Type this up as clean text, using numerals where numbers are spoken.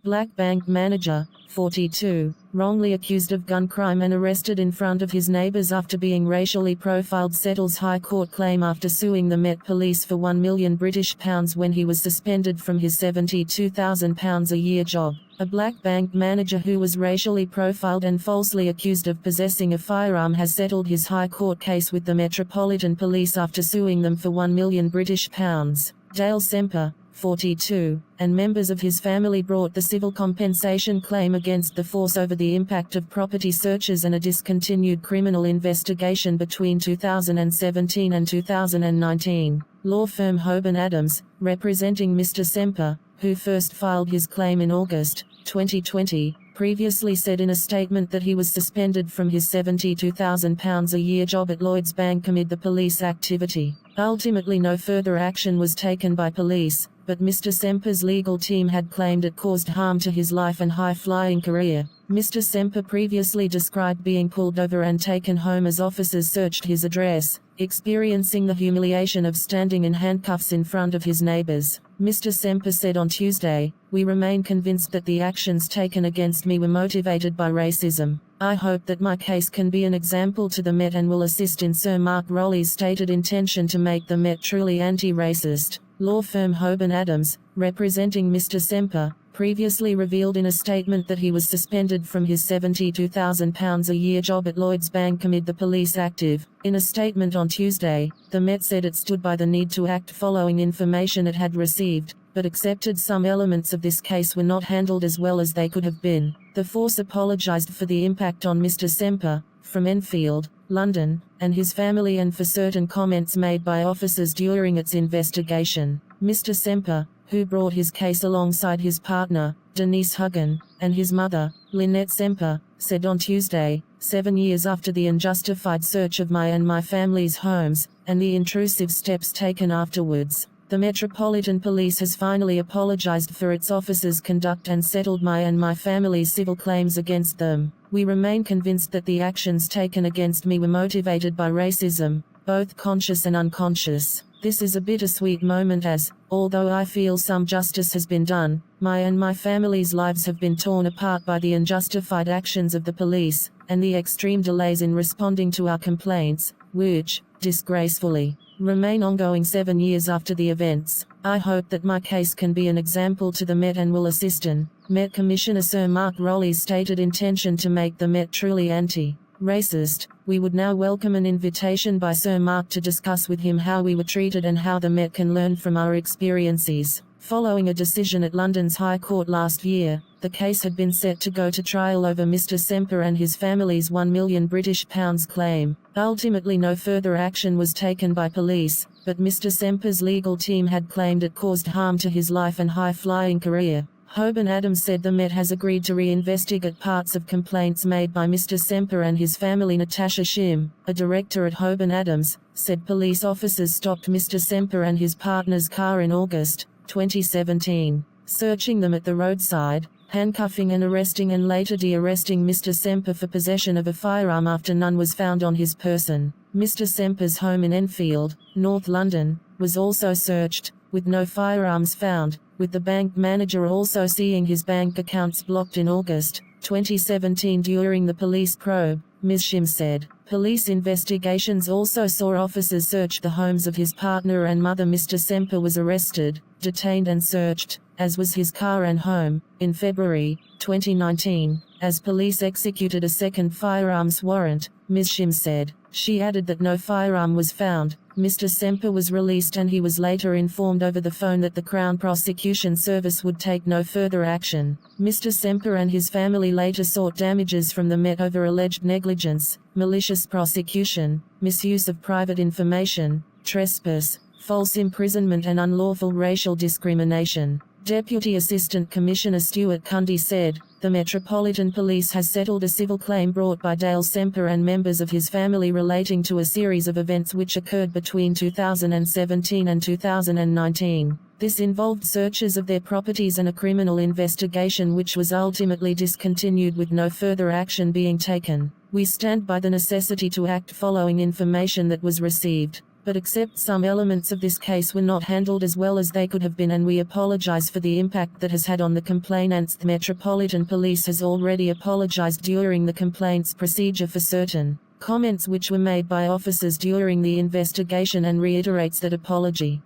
Black bank manager, 42, wrongly accused of gun crime and arrested in front of his neighbors after being racially profiled, settles High Court claim after suing the Met Police for £1 million when he was suspended from his £72,000 a year job. A black bank manager who was racially profiled and falsely accused of possessing a firearm has settled his High Court case with the Metropolitan Police after suing them for £1 million. Dale Semper, 42, and members of his family brought the civil compensation claim against the force over the impact of property searches and a discontinued criminal investigation between 2017 and 2019. Law firm Hoban Adams, representing Mr. Semper, who first filed his claim in August 2020, previously said in a statement that he was suspended from his £72,000 a year job at Lloyds Bank amid the police activity. Ultimately, no further action was taken by police, but Mr. Semper's legal team had claimed it caused harm to his life and high-flying career. Mr. Semper previously described being pulled over and taken home as officers searched his address, experiencing the humiliation of standing in handcuffs in front of his neighbors. Mr. Semper said on Tuesday, "We remain convinced that the actions taken against me were motivated by racism. I hope that my case can be an example to the Met and will assist in Sir Mark Rowley's stated intention to make the Met truly anti-racist." Law firm Hoban Adams, representing Mr. Semper, previously revealed in a statement that he was suspended from his £72,000 a year job at Lloyds Bank amid the police active. In a statement on Tuesday, the Met said it stood by the need to act following information it had received, but accepted some elements of this case were not handled as well as they could have been. The force apologised for the impact on Mr. Semper, from Enfield, London, and his family, and for certain comments made by officers during its investigation. Mr. Semper, who brought his case alongside his partner, Denise Huggan, and his mother, Lynette Semper, said on Tuesday, 7 years after the unjustified search of my and my family's homes, and the intrusive steps taken afterwards, the Metropolitan Police has finally apologized for its officers' conduct and settled my and my family's civil claims against them. We remain convinced that the actions taken against me were motivated by racism, both conscious and unconscious. This is a bittersweet moment as, although I feel some justice has been done, my and my family's lives have been torn apart by the unjustified actions of the police, and the extreme delays in responding to our complaints, which, disgracefully, remain ongoing 7 years after the events. I hope that my case can be an example to the Met and will assist in Met Commissioner Sir Mark Rowley's stated intention to make the Met truly anti-racist. We would now welcome an invitation by Sir Mark to discuss with him how we were treated and how the Met can learn from our experiences. Following a decision at London's High Court last year, the case had been set to go to trial over Mr. Semper and his family's £1 million claim. Ultimately, no further action was taken by police, but Mr. Semper's legal team had claimed it caused harm to his life and high-flying career. Hoban Adams said the Met has agreed to re-investigate parts of complaints made by Mr. Semper and his family. Natasha Shim, a director at Hoban Adams, said police officers stopped Mr. Semper and his partner's car in August 2017, searching them at the roadside, handcuffing and arresting and later de-arresting Mr. Semper for possession of a firearm after none was found on his person. Mr. Semper's home in Enfield, North London, was also searched, with no firearms found, with the bank manager also seeing his bank accounts blocked in August 2017 during the police probe, Ms. Shim said. Police investigations also saw officers search the homes of his partner and mother. Mr. Semper was arrested, detained and searched, as was his car and home, in February 2019, as police executed a second firearms warrant, Ms. Shim said. She added that no firearm was found. Mr. Semper was released and he was later informed over the phone that the Crown Prosecution Service would take no further action. Mr. Semper and his family later sought damages from the Met over alleged negligence, malicious prosecution, misuse of private information, trespass, false imprisonment and unlawful racial discrimination. Deputy Assistant Commissioner Stuart Cundy said, "The Metropolitan Police has settled a civil claim brought by Dale Semper and members of his family relating to a series of events which occurred between 2017 and 2019. This involved searches of their properties and a criminal investigation which was ultimately discontinued with no further action being taken. We stand by the necessity to act following information that was received, but accept some elements of this case were not handled as well as they could have been, and we apologize for the impact that has had on the complainants. The Metropolitan Police has already apologized during the complaints procedure for certain comments which were made by officers during the investigation and reiterates that apology.